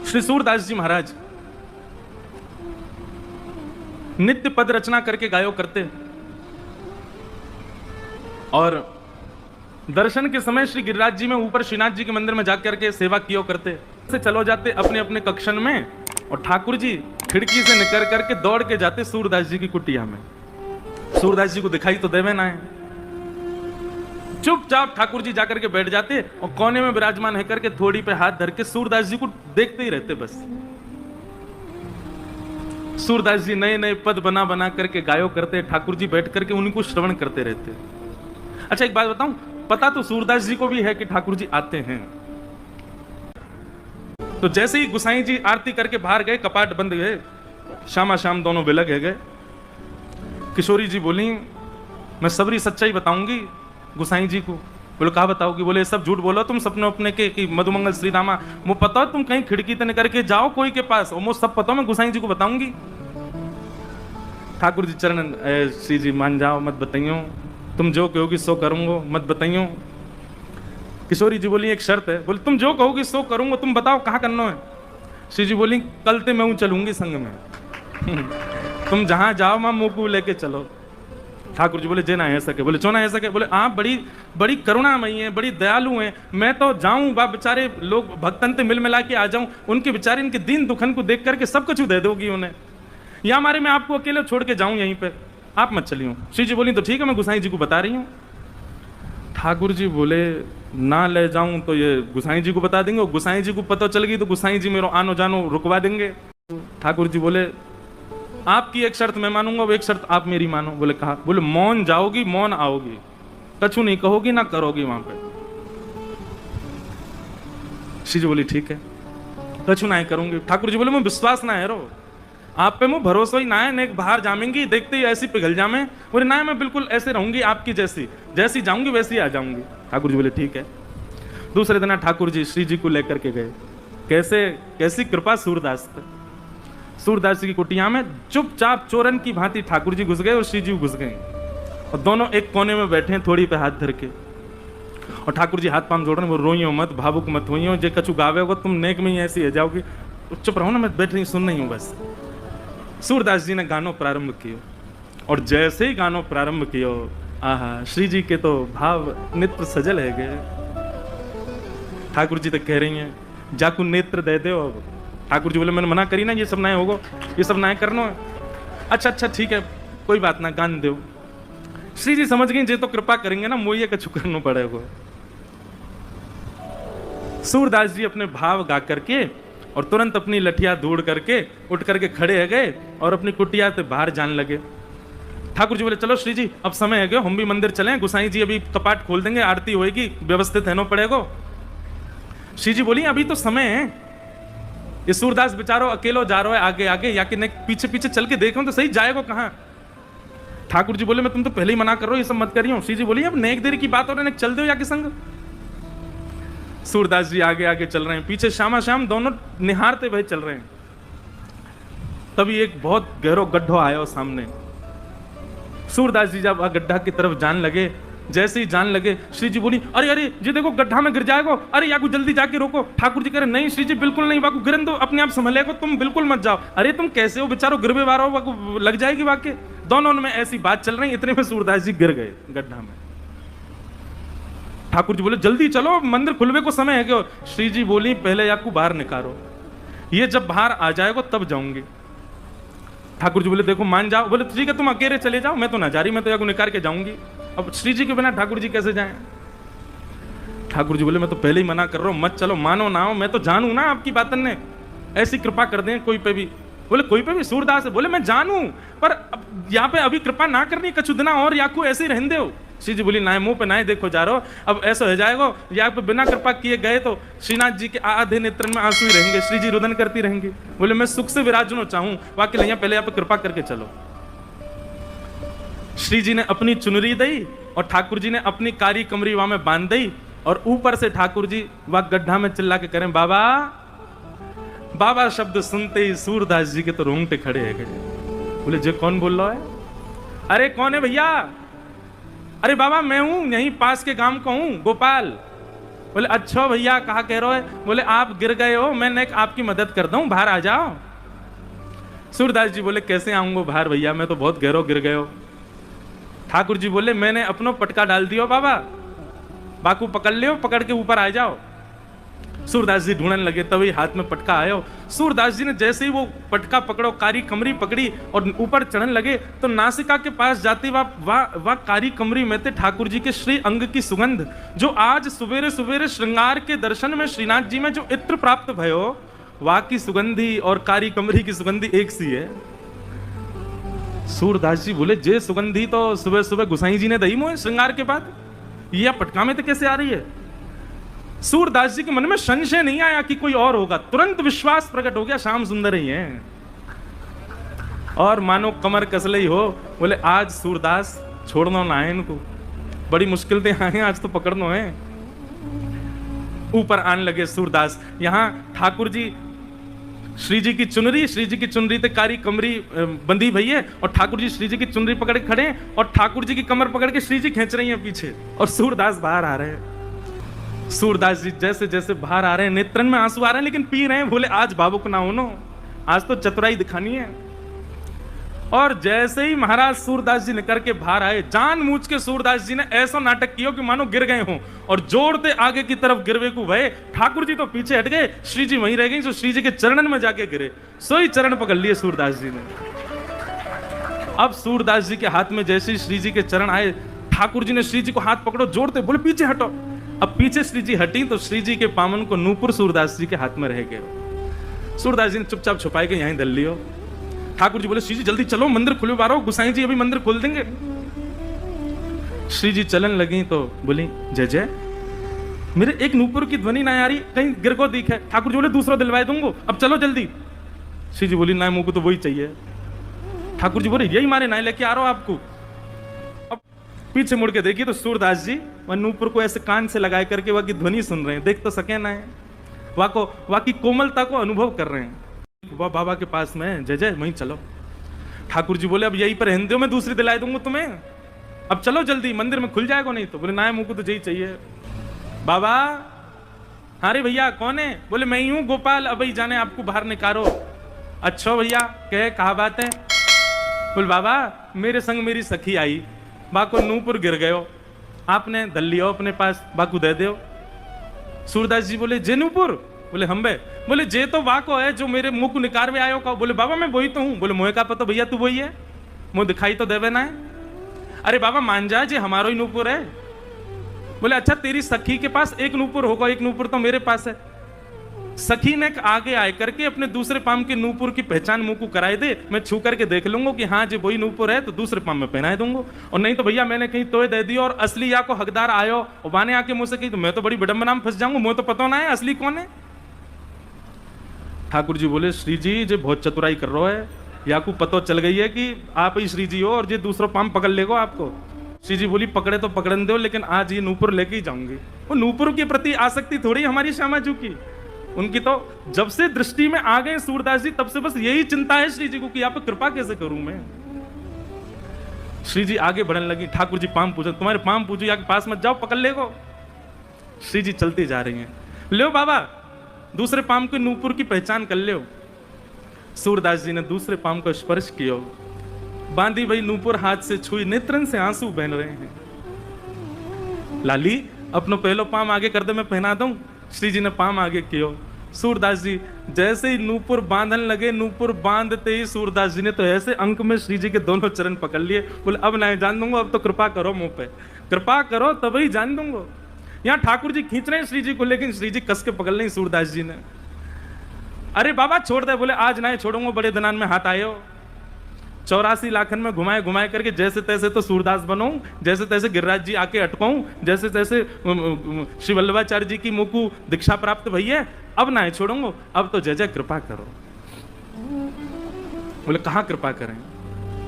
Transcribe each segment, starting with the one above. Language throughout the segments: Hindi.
श्री सूरदास जी महाराज नित्य पद रचना करके गायो करते, और दर्शन के समय श्री गिरिराज जी में ऊपर श्रीनाथ जी के मंदिर में जाकर के सेवा किया करते। से चलो जाते अपने अपने कक्षन में, और ठाकुर जी खिड़की से निकल करके दौड़ के जाते सूरदास जी की कुटिया में। सूरदास जी को दिखाई तो देवे ना है, चुपचाप ठाकुर जी जाकर के बैठ जाते और कोने में विराजमान है करके थोड़ी पे हाथ धर के सूरदास जी को देखते ही रहते बस। सूरदास जी नए नए पद बना बना करके गायो करते, ठाकुर जी बैठ करके उनको श्रवण करते रहते। अच्छा एक बात बताऊं, पता तो सूरदास जी को भी है कि ठाकुर जी आते हैं। तो जैसे ही गुसाई जी आरती करके बाहर गए, कपाट बंद गए, शामा शाम दोनों बिलग गए। किशोरी जी बोली मैं सबरी सच्चाई बताऊंगी गुसाई जी को। बोलो कहा बताओगी? बोले सब झूठ बोलो तुम सपने अपने के कि मधुमंगल श्री रामा मुझे पता तुम कहीं खिड़की तने करके जाओ कोई के पास, और मुझे सब पता मैं गुसाई जी को बताऊंगी। ठाकुर जी चरण श्री जी मान जाओ, मत बताइयो, तुम जो कहोगी सो करूंगा, मत बताइयो। किशोरी जी बोली एक शर्त है। बोले तुम जो कहोगी सो करूंगा, तुम बताओ कहाँ करना है। श्री जी बोली कल ते मैं चलूंगी संग में तुम जहां जाओ मां मुंह को लेके चलो। ठाकुर जी बोले जे ना है सके। बोले चो ना है सके? बोले आप बड़ी बड़ी करुणामयी हैं, बड़ी दयालु हैं, मैं तो जाऊं बा बेचारे लोग भक्तन ते मिल मिला के आ जाऊं, उनके बेचारे इनके दीन दुखन को देख करके सब कुछ दे दोगी उन्हें, या हमारे मैं आपको अकेले छोड़ के जाऊं यहीं पे, आप मत चलियो। श्री जी बोली तो ठीक है मैं गुसाई जी को बता रही हूँ। ठाकुर जी बोले ना ले जाऊं तो ये गुसाई जी को बता देंगे, और गुसाई जी को पता चल गई तो गुसाई जी मेरा आनो जानो रुकवा देंगे। ठाकुर जी बोले आपकी एक शर्त मैं मानूंगा, वो एक शर्त आप मेरी मानो। बोले कहा? बोले मौन जाओगी मौन आओगी, कछु नहीं कहोगी ना करोगी वहां पे। श्री जी बोली ठीक है कछु ना करूंगी। ठाकुर जी बोले मैं विश्वास ना है रो आप पे, मुझे भरोसा ही ना है, नेक बाहर जामेंगी देखते ही ऐसी पिघल जामे। बोले ना मैं बिल्कुल ऐसे रहूंगी आपकी जैसी, जैसी जाऊंगी वैसी आ जाऊंगी। ठाकुर जी बोले ठीक है। दूसरे दिन ठाकुर जी श्री जी को लेकर के गए। कैसे कैसी कृपा सूरदास पे। सूरदास जी की कुटिया में चुपचाप चोरन की भांति ठाकुर जी घुस गए और श्री जी घुस गए, और दोनों एक कोने में बैठे हैं थोड़ी पे हाथ धर के, और ठाकुर जी हाथ पांव जोड़ रहे हैं। वो रोइयो मत, भावुक मत होइयो, जे कछु गावे हो तुम नेक में ही ऐसी है जाओगी, तो चुप रहो ना, मैं बैठ रही सुन रही हूँ बस। सूरदास जी ने गानो प्रारंभ किया, और जैसे ही गानो प्रारंभ किया, आहा श्री जी के तो भाव नेत्र सजल है गए। ठाकुर जी तो कह रही हैं जाकू नेत्र दे दो। अब ठाकुर जी बोले मैंने मना करी ना, ये सब ना होगो, ये सब ना करना है। अच्छा अच्छा ठीक है कोई बात ना, गान दो। श्री जी समझ गई जे तो कृपा करेंगे ना, मोइए कछु करना पड़ेगा। सूरदास जी अपने भाव गा करके और तुरंत अपनी लठिया दूड़ करके उठ करके खड़े हो गए और अपनी कुटिया से बाहर जाने लगे। ठाकुर जी बोले चलो श्री जी अब समय है गया, हम भी मंदिर चलें, गुसाई जी अभी कपाट खोल देंगे, आरती होएगी, व्यवस्थित रहना पड़ेगा। श्री जी बोली अभी तो समय है, ये सूरदास बेचारो अकेलो जा रहा है आगे आगे, या कि पीछे पीछे चल के देखो तो सही जाएगा कहाँ। ठाकुर जी बोले मैं तुम तो पहले ही मना कर रहा हो, ये सब मत करियो। श्री जी बोली अब नेक देर की बात हो रही है, चल दो या के संग। सूरदास जी आगे आगे चल रहे हैं, पीछे श्यामा श्याम दोनों निहारते हुए चल रहे हैं। तभी एक बहुत गहरो गड्ढा आया सामने। सूरदास जी जब गड्ढा की तरफ जान लगे, जैसे ही जान लगे श्री जी बोली अरे अरे जी देखो गड्ढा में गिर जाएगा, अरे याकू जल्दी जाके रोको। ठाकुर जी कह रहे नहीं श्री जी बिल्कुल नहीं, वाकू गिरन दो, अपने आप संभलेगा, तुम बिल्कुल मत जाओ। अरे तुम कैसे हो बेचारो, गिरवे वाला हो, वाकू लग जाएगी वाके। दोनों में ऐसी बात चल रही, इतने में सूरदास जी गिर गए गड्ढा में। ठाकुर जी बोले जल्दी चलो मंदिर खुलवे को समय है क्यों। श्री जी बोली पहले याकू बाहर निकालो, ये जब बाहर आ जाएगा तब जाऊंगी। ठाकुर जी बोले देखो मान जाओ। बोले ठीक है तुम अकेले चले जाओ, मैं तो ना जा रही, मैं तो याकू निकाल के जाऊंगी। अब श्री जी के बिना ठाकुर जी कैसे जाएं। ठाकुर जी बोले मैं तो पहले ही मना कर रहा हूं, मत चलो, मानो ना हो, मैं तो जानू ना आपकी बातन ने, ऐसी कृपा कर दें कोई पे भी। बोले कोई पे भी सूरदास है। बोले मैं जानू पर यहाँ पे अभी कृपा ना करनी, कछु दिना और याकू ऐसे ही रहने दो। श्री जी बोली ना मुंह पे ना देखो जा रहो, अब ऐसा हो जाएगा या पे बिना कृपा किए गए तो श्रीनाथ जी के आधे नेत्र में आंसू ही रहेंगे, श्री जी रुदन करती रहेंगी। बोले मैं सुख से विराजना चाहूं, वाकई नहीं, पहले यहाँ पे कृपा करके चलो। श्री जी ने अपनी चुनरी दी और ठाकुर जी ने अपनी कारी कमरी वहां में बांध दी, और ऊपर से ठाकुर जी वह गड्ढा में चिल्ला के करें बाबा बाबा शब्द सुनते ही सूरदास जी के तो रोंगटे खड़े है गए। बोले जे कौन बोल रहा है? अरे कौन है भैया? अरे बाबा मैं हूं, यहीं पास के गांव का हूं, गोपाल। बोले अच्छा भैया कहा कह रहे हो? बोले आप गिर गए हो, मैंने आपकी मदद कर दूं, बाहर आ जाओ। सूरदास जी बोले कैसे आऊंगा बाहर भैया, मैं तो बहुत गहरो गिर गए हो। ठाकुर जी बोले मैंने अपनो पटका डाल दियो बाबा, बाकू पकड़ लियो, पकड़ के ऊपर आ जाओ। सूरदास जी ढूंढने लगे, तभी हाथ में पटका आयो। सूरदास जी ने जैसे ही वो पटका पकड़ो, कारी कमरी पकड़ी और ऊपर चढ़ने लगे, तो नासिका के पास जाते वह कारी कमरी में थे ठाकुर जी के श्री अंग की सुगंध, जो आज सवेरे सवेरे श्रृंगार के दर्शन में श्रीनाथ जी में जो इत्र प्राप्त भयो, वह की सुगंधी और कारी कमरी की सुगंधी एक सी है। सूरदास जी बोले जे सुगंधी तो सुबह सुबह गुसाई जी ने दही मोहे श्रृंगार के बाद, यह पटका में तो कैसे आ रही है? सूरदास जी के मन में संशय नहीं आया कि कोई और होगा, तुरंत विश्वास प्रकट हो गया श्याम सुंदर ही है। और मानो कमर कसले ही हो, बोले आज सूरदास छोड़ना ना है इनको, बड़ी मुश्किल से आए आज तो पकड़ना है। ऊपर आने लगे सूरदास। यहां ठाकुर जी श्री जी की चुनरी ते कारी कमरी बंधी भई है, और ठाकुर जी श्री जी की चुनरी पकड़ के खड़े हैं, और ठाकुर जी की कमर पकड़ के श्री जी खींच रही हैं पीछे, और सूरदास बाहर आ रहे हैं। सूरदास जी जैसे जैसे बाहर आ रहे हैं, नेत्रन में आंसू आ रहे हैं, लेकिन पी रहे हैं। बोले आज भावुक ना होनो, आज तो चतुराई दिखानी है। और जैसे ही महाराज सूरदास जी निकल के बाहर आए, जानबूझ के सूरदास जी ने ऐसा नाटक किया कि मानो गिर गए हों, और जोड़ते आगे की तरफ गिरवे को भय। ठाकुर जी तो पीछे हट गए, श्री जी वहीं रह गई, जो श्री जी के चरणन में जाके गिरे, सोई चरण पकड़ लिए सूरदास जी ने। अब सूरदास जी के हाथ में जैसे ही श्री जी के चरण आए, ठाकुर जी ने श्री जी को हाथ पकड़ो, जोड़ते बोले पीछे हटो। अब पीछे श्री जी हटी तो श्री जी के पामन को नूपुर सूरदास जी के हाथ में रह गए। सूरदास जी ने चुपचाप छुपाए के यहीं धर लियो। ठाकुर जी बोले श्री जी जल्दी चलो, मंदिर खुले बारो, गुसाई जी अभी मंदिर खोल देंगे। श्री जी चलन लगी तो बोली जय जय, मेरे एक नूपुर की ध्वनि ना आ रही, कहीं गिर को दिख है। ठाकुर जी बोले दूसरा दिलवाए दूंगा, अब चलो जल्दी। श्री जी बोली ना मुंह को तो वही चाहिए। ठाकुर जी बोले यही मारे ना लेके आ रहा हूं आपको। अब पीछे मुड़ के देखिए तो सूरदास जी वह नूपुर को ऐसे कान से लगाए करके वह की ध्वनि सुन रहे हैं, देख तो सके ना है, वह की कोमलता को अनुभव कर रहे हैं। वह बाबा के पास में जय जय वहीं चलो। ठाकुर जी बोले अब यहीं पर रहने दो, मैं दूसरी दिलाई दूंगा तुम्हें, अब चलो जल्दी, मंदिर में खुल जाएगा नहीं तो। बोले ना मुंह को तो यही चाहिए। बाबा हाँ रे भैया कौन है? बोले मैं ही हूँ गोपाल, अब ही जाने आपको बाहर निकालो। अच्छा भैया कहे कहा बात है? बोले बाबा मेरे संग मेरी सखी आई, बाको नूपुर गिर गयो, आपने दल लियो अपने पास, बाकू दे दो। सूरदास जी बोले जे नूपुर? बोले हम बे। बोले जे तो वाको है जो मेरे मुंह को निकारवे आयो का। बोले बाबा मैं वही तो हूं। बोले मोहे का पता भैया तू वही है, मुंह दिखाई तो देवे ना है। अरे बाबा मान जा जे हमारो ही नूपुर है। बोले अच्छा तेरी सखी के पास एक नूपुर होगा, एक नूपुर तो मेरे पास है। सखी ने आगे आए करके अपने दूसरे पाम के नूपुर की पहचान मुंह को कराए दे, मैं छू करके देख लूंगा कि हाँ जो वही नूपुर है तो दूसरे पाम में पहनाए दूंगा, और नहीं तो भैया मैंने कहीं तोय दे दी और असली या को हकदार आयो और बाने आके मुझसे कही तो मैं तो बड़ी विडंबना में फंस जाऊंगा, मुझे तो पता ना है असली कौन है। ठाकुर जी बोले श्री जी जो बहुत चतुराई कर रहा है, या को पता चल गई है कि आप ही श्री जी हो और ये दूसरा पाम पकड़ लेगा आपको। श्री जी बोली पकड़े तो पकड़न दो, लेकिन आज ये नूपुर लेके ही जाऊंगी। वो नूपुर के प्रति आसक्ति थोड़ी हमारी श्यामाजू की, उनकी तो जब से दृष्टि में आ गए सूरदास जी तब से बस यही चिंता है श्री जी को कि आप कृपा कैसे करूं मैं। श्री जी आगे बढ़ने लगी। ठाकुर जी पाम पूछो, तुम्हारे पाम पूछो या के पास मत जाओ, पकड़ लेगो। श्री जी चलती जा रही हैं। लो बाबा दूसरे पाम के नूपुर की पहचान कर लो। सूरदास जी ने दूसरे पाम को स्पर्श किया, बांधी वही नूपुर हाथ से छुई, नेत्रन से आंसू बहन रहे हैं। लाली अपनो पहलो पाम आगे कर दे, मैं पहना दूं। श्री जी ने पाम आगे किया। सूरदास जी जैसे ही नूपुर बांधन लगे, नूपुर बांधते ही सूरदास जी ने तो ऐसे अंक में श्री जी के दोनों चरण पकड़ लिए। बोले अब नहीं जान दूंगा, अब तो कृपा करो मुंह पे, कृपा करो तभी जान दूंगा। यहाँ ठाकुर जी खींच रहे हैं श्री जी को, लेकिन श्री जी कस के पकड़ लें सूरदास जी ने। अरे बाबा छोड़ दे। बोले आज नहीं छोड़ूंगा, बड़े दनान में हाथ आए हो। 84 लाखन में घुमाए घुमाए करके जैसे तैसे तो सूरदास बनो, जैसे तैसे गिरिराज जी आके अटकाऊं, जैसे तैसे श्री वल्लभाचार्य जी की मुंह को दीक्षा प्राप्त भई है, अब ना छोड़ूंगा, अब तो जय जय कृपा करो। बोले कहाँ कृपा करें?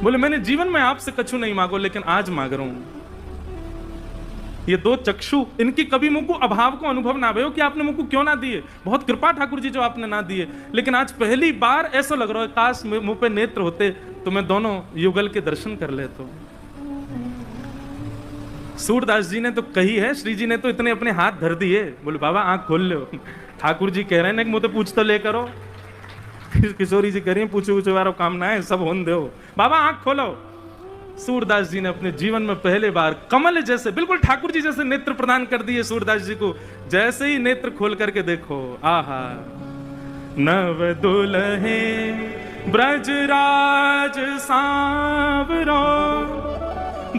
बोले मैंने जीवन में आपसे कछु नहीं मांगो, लेकिन आज मांग रहा हूं। ये दो चक्षु, इनकी कभी मुंह को अभाव को अनुभव ना भयो कि आपने मुंह को क्यों ना दिए, बहुत कृपा ठाकुर जी जो आपने ना दिए, लेकिन आज पहली बार ऐसा लग रहा है काश मुंह पे नेत्र होते तो मैं दोनों युगल के दर्शन कर लेता। सूरदास जी ने तो कही है, श्री जी ने तो इतने अपने हाथ धर दिए, बोले बाबा आंख खोल लो। ठाकुर जी कह रहे हैं मुझे पूछ तो ले करो। किशोरी जी कह रही पूछो पूछो वारो काम ना है, सब होन दो, बाबा आंख खोलो। सूरदास जी ने अपने जीवन में पहले बार कमल जैसे, बिल्कुल ठाकुर जी जैसे नेत्र प्रदान कर दिए सूरदास जी को। जैसे ही नेत्र खोल करके देखो, आहा, नव दुल्हे ब्रजराज सांवरो,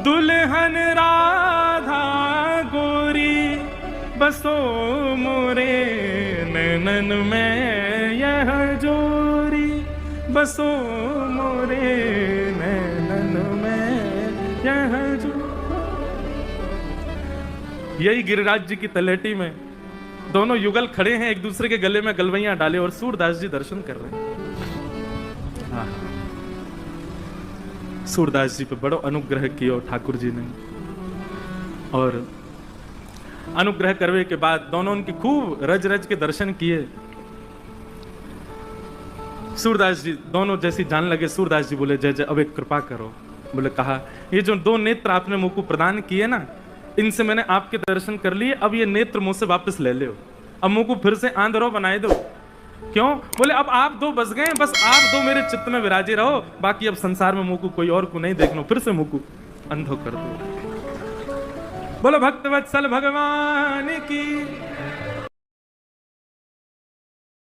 दुल्हन राधा गोरी, बसो मोरे नैनन में यह जोरी, बसो मोरे नैनन में यह जोरी। यही गिरिराज जी की तलहटी में दोनों युगल खड़े हैं, एक दूसरे के गले में गलवैयां डाले और सूरदास जी दर्शन कर रहे हैं। सूरदास जी पे बड़ो अनुग्रह किया ठाकुर जी ने, और अनुग्रह करने के बाद दोनों उनकी खूब रज रज के दर्शन किए। सूरदास जी दोनों जैसी जान लगे, सूरदास जी बोले जय जय, अब एक कृपा करो। बोले कहा, ये जो दो नेत्र आपने मुझको प्रदान किए ना, इनसे मैंने आपके दर्शन कर लिए, अब ये नेत्र मुझसे वापस ले लो, अब मुझको फिर से आंधरो बनाए दो। क्यों? बोले अब आप दो बस गए, बस आप दो मेरे चित्त में विराजे रहो, बाकी अब संसार में मुझको कोई और को नहीं देखना, फिर से मुझको अंधो कर दो। बोलो भक्त वत्सल भगवान की,